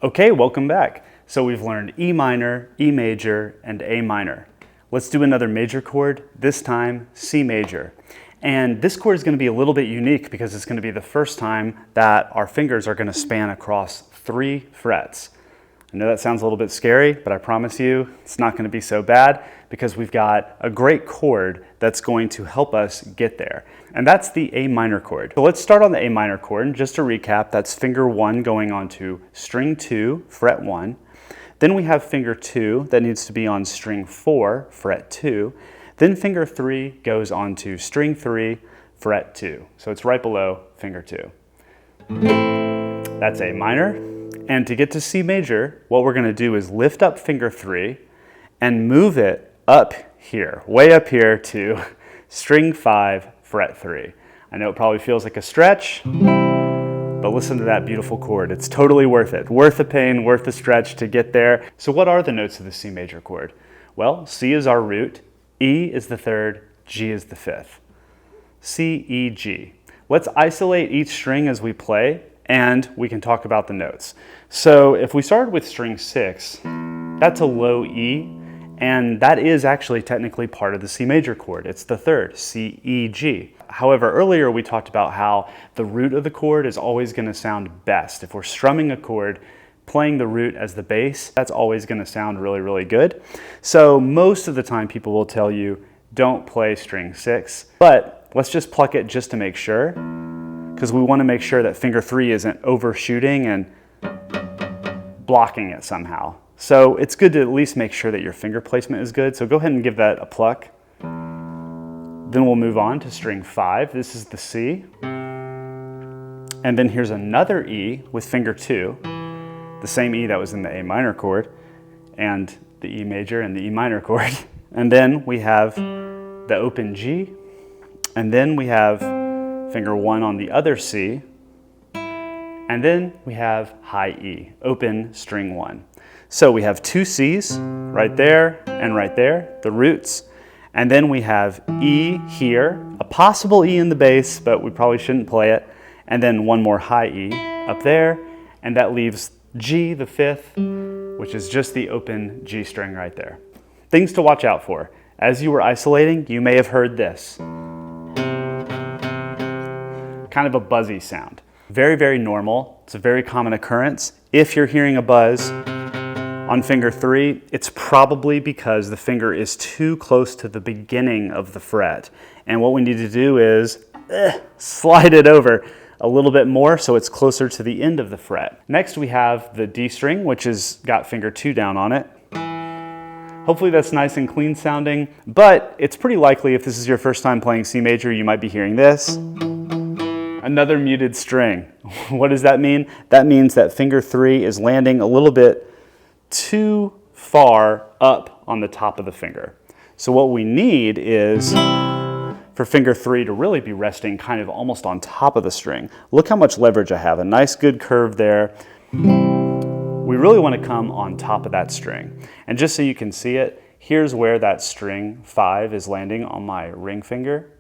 Okay, welcome back. So we've learned E minor, E major, and A minor. Let's do another major chord, this time C major. And this chord is going to be a little bit unique because it's going to be the first time that our fingers are going to span across 3 frets. I know that sounds a little bit scary, but I promise you it's not going to be so bad because we've got a great chord that's going to help us get there. And that's the A minor chord. So let's start on the A minor chord. And just to recap, that's finger 1 going on to string 2, fret 1. Then we have finger 2 that needs to be on string 4, fret 2. Then finger 3 goes on to string 3, fret 2. So it's right below finger 2. That's A minor. And to get to C major, what we're going to do is lift up finger 3 and move it up here, way up here to string 5, fret 3. I know it probably feels like a stretch, but listen to that beautiful chord. It's totally worth it. Worth the pain, worth the stretch to get there. So what are the notes of the C major chord? Well, C is our root, E is the 3rd, G is the 5th. C, E, G. Let's isolate each string as we play, and we can talk about the notes. So if we started with string 6, that's a low E, and that is actually technically part of the C major chord. It's the 3rd, C, E, G. However, earlier we talked about how the root of the chord is always going to sound best. If we're strumming a chord, playing the root as the bass, that's always going to sound really, really good. So most of the time people will tell you, don't play string 6, but let's just pluck it just to make sure, because we want to make sure that finger 3 isn't overshooting and blocking it somehow. So it's good to at least make sure that your finger placement is good. So go ahead and give that a pluck. Then we'll move on to string 5. This is the C. And then here's another E with finger 2, the same E that was in the A minor chord, and the E major and the E minor chord. And then we have the open G, and then we have finger 1 on the other C, and then we have high E, open string 1. So we have 2 C's right there and right there, the roots. And then we have E here, a possible E in the bass, but we probably shouldn't play it. And then one more high E up there, and that leaves G, the 5th, which is just the open G string right there. Things to watch out for. As you were isolating, you may have heard this. Kind of a buzzy sound. Very, very normal. It's a very common occurrence. If you're hearing a buzz on finger 3, it's probably because the finger is too close to the beginning of the fret. And what we need to do is slide it over a little bit more so it's closer to the end of the fret. Next we have the D string, which has got finger 2 down on it. Hopefully that's nice and clean sounding, but it's pretty likely if this is your first time playing C major, you might be hearing this. Another muted string. What does that mean? That means that finger 3 is landing a little bit too far up on the top of the finger. So what we need is for finger 3 to really be resting kind of almost on top of the string. Look how much leverage I have, a nice good curve there. We really want to come on top of that string. And just so you can see it, here's where that string 5 is landing on my ring finger.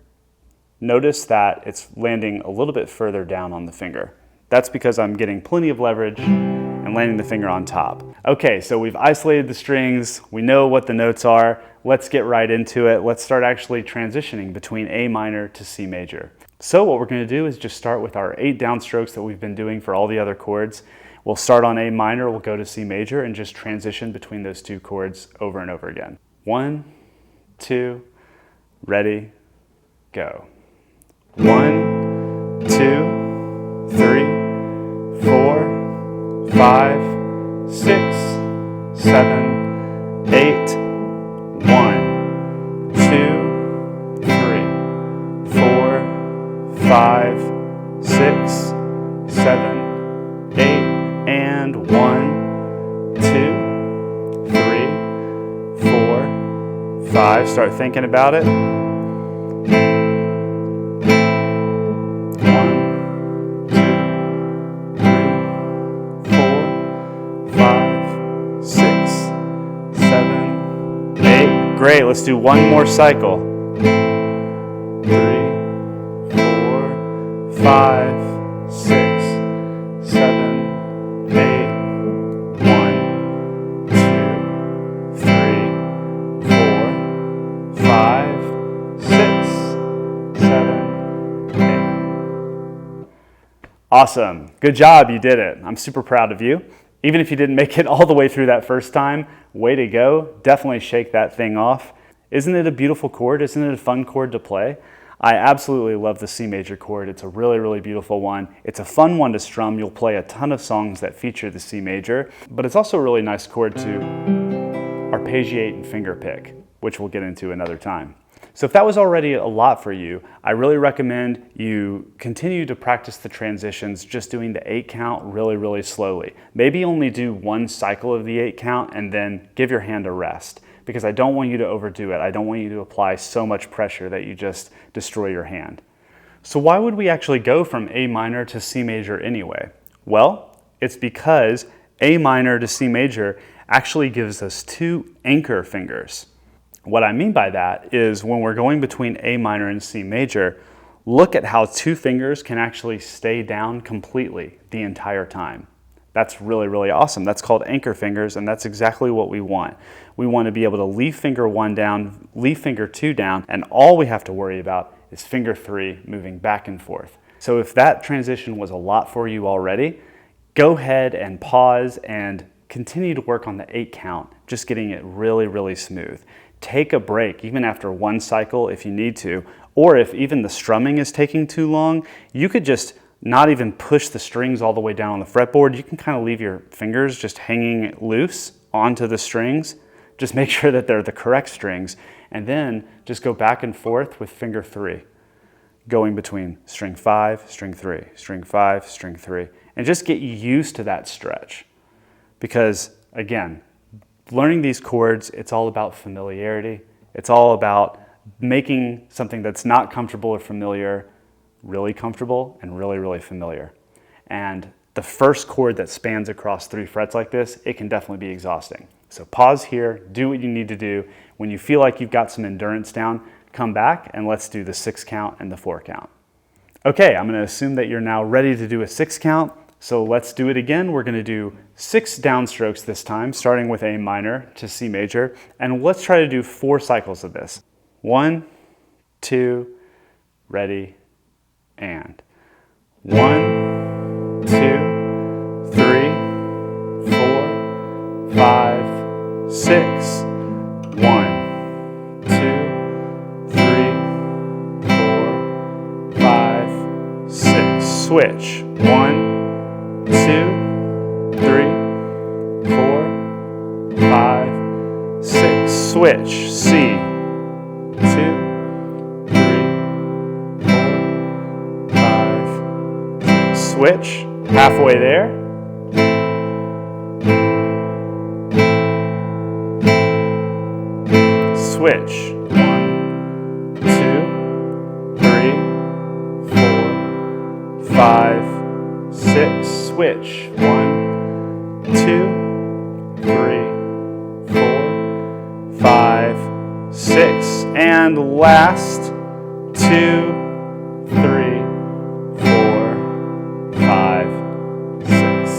Notice that it's landing a little bit further down on the finger. That's because I'm getting plenty of leverage and landing the finger on top. Okay, so we've isolated the strings, we know what the notes are, let's get right into it. Let's start actually transitioning between A minor to C major. So what we're going to do is just start with our 8 downstrokes that we've been doing for all the other chords. We'll start on A minor, we'll go to C major, and just transition between those 2 chords over and over again. 1, 2, ready, go. 1, 2, 3, 4, 5, 6, 7, 8, 1, 2, 3, 4, 5, 6, 7, 8, and 1, 2, 3, 4, 5. Start thinking about it. 8. Great, let's do one more cycle. 3, 4, 5, 6, 7, 8, Awesome. Good job. You did it. I'm super proud of you. Even if you didn't make it all the way through that first time, way to go. Definitely shake that thing off. Isn't it a beautiful chord? Isn't it a fun chord to play? I absolutely love the C major chord. It's a really, really beautiful one. It's a fun one to strum. You'll play a ton of songs that feature the C major, but it's also a really nice chord to arpeggiate and finger pick, which we'll get into another time. So if that was already a lot for you, I really recommend you continue to practice the transitions, just doing the 8 count really, really slowly. Maybe only do one cycle of the 8 count and then give your hand a rest, because I don't want you to overdo it. I don't want you to apply so much pressure that you just destroy your hand. So why would we actually go from A minor to C major anyway? Well, it's because A minor to C major actually gives us 2 anchor fingers. What I mean by that is when we're going between A minor and C major, look at how 2 fingers can actually stay down completely the entire time. That's really, really awesome. That's called anchor fingers, and that's exactly what we want. We want to be able to leave finger 1 down, leave finger 2 down, and all we have to worry about is finger 3 moving back and forth. So if that transition was a lot for you already, go ahead and pause and continue to work on the 8 count, just getting it really, really smooth. Take a break, even after 1 cycle if you need to, or if even the strumming is taking too long, you could just not even push the strings all the way down on the fretboard. You can kind of leave your fingers just hanging loose onto the strings. Just make sure that they're the correct strings, and then just go back and forth with finger 3, going between string 5, string 3, string 5, string 3, and just get used to that stretch. Because again, learning these chords, it's all about familiarity. It's all about making something that's not comfortable or familiar really comfortable and really, really familiar. And the first chord that spans across 3 frets like this, it can definitely be exhausting. So pause here, do what you need to do. When you feel like you've got some endurance down, come back and let's do the 6 count and the 4 count. Okay, I'm going to assume that you're now ready to do a 6 count. So let's do it again. We're going to do 6 downstrokes this time, starting with A minor to C major. And let's try to do 4 cycles of this. 1, 2, ready, and 1, 2, 3, 4, 5, 6. 1, 2, 3, 4, 5, 6. Switch. 1, 2, 3, 4, 5, 6. Switch. C. 2, 3, 4, 5. Switch. Halfway there. Switch. 1, 2, 3, 4, 5, 6. Switch. 1, 2, 3, 4, 5, 6. And last. 2, 3, 4, 5, 6.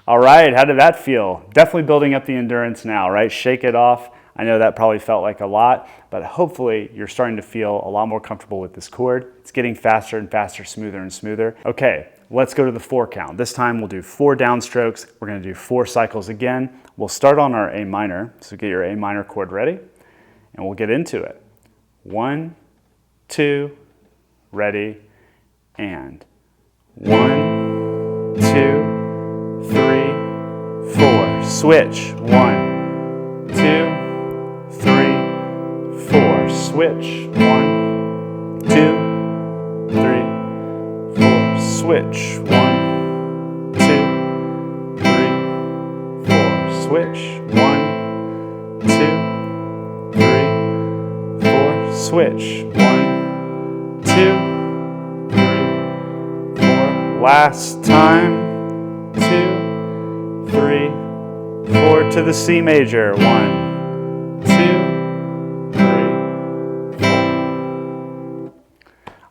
All right, how did that feel? Definitely building up the endurance now, right? Shake it off. I know that probably felt like a lot, but hopefully you're starting to feel a lot more comfortable with this chord. It's getting faster and faster, smoother and smoother. Okay, let's go to the 4 count. This time we'll do 4 downstrokes. We're going to do 4 cycles again. We'll start on our A minor, so get your A minor chord ready, and we'll get into it. 1, 2, ready, and 1, 2, 3, 4. Switch. 1, 2, 3, 4. Switch. 1, 2, 3, 4. Switch. 1, 2, 3, 4. Switch. 1, 2, 3, 4. Switch. 1, 2, 3, 4. Last time. 2, 3, 4 to the C major. 1, 2, 3, 4.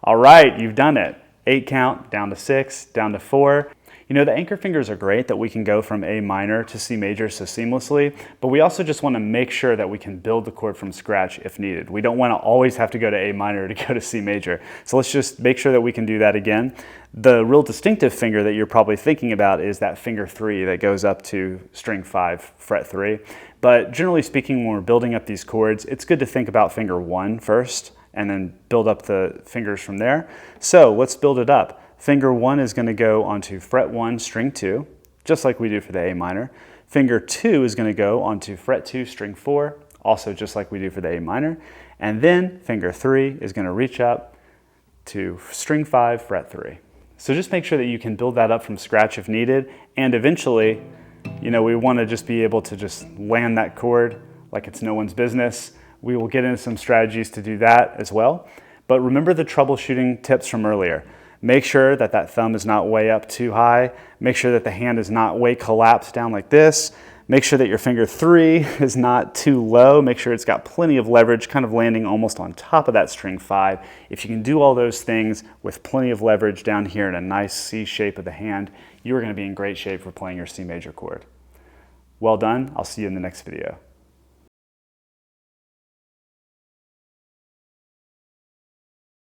All right, you've done it. 8 count, down to 6, down to 4. You know, the anchor fingers are great that we can go from A minor to C major so seamlessly, but we also just want to make sure that we can build the chord from scratch if needed. We don't want to always have to go to A minor to go to C major. So let's just make sure that we can do that again. The real distinctive finger that you're probably thinking about is that finger 3 that goes up to string 5, fret 3. But generally speaking, when we're building up these chords, it's good to think about finger 1 first and then build up the fingers from there. So let's build it up. Finger 1 is going to go onto fret 1, string 2, just like we do for the A minor. Finger 2 is going to go onto fret 2, string 4, also just like we do for the A minor. And then finger 3 is going to reach up to string 5, fret 3. So just make sure that you can build that up from scratch if needed, and eventually, you know, we want to just be able to just land that chord like it's no one's business. We will get into some strategies to do that as well. But remember the troubleshooting tips from earlier. Make sure that that thumb is not way up too high. Make sure that the hand is not way collapsed down like this. Make sure that your finger 3 is not too low. Make sure it's got plenty of leverage, kind of landing almost on top of that string 5. If you can do all those things with plenty of leverage down here in a nice C shape of the hand, you are going to be in great shape for playing your C major chord. Well done. I'll see you in the next video.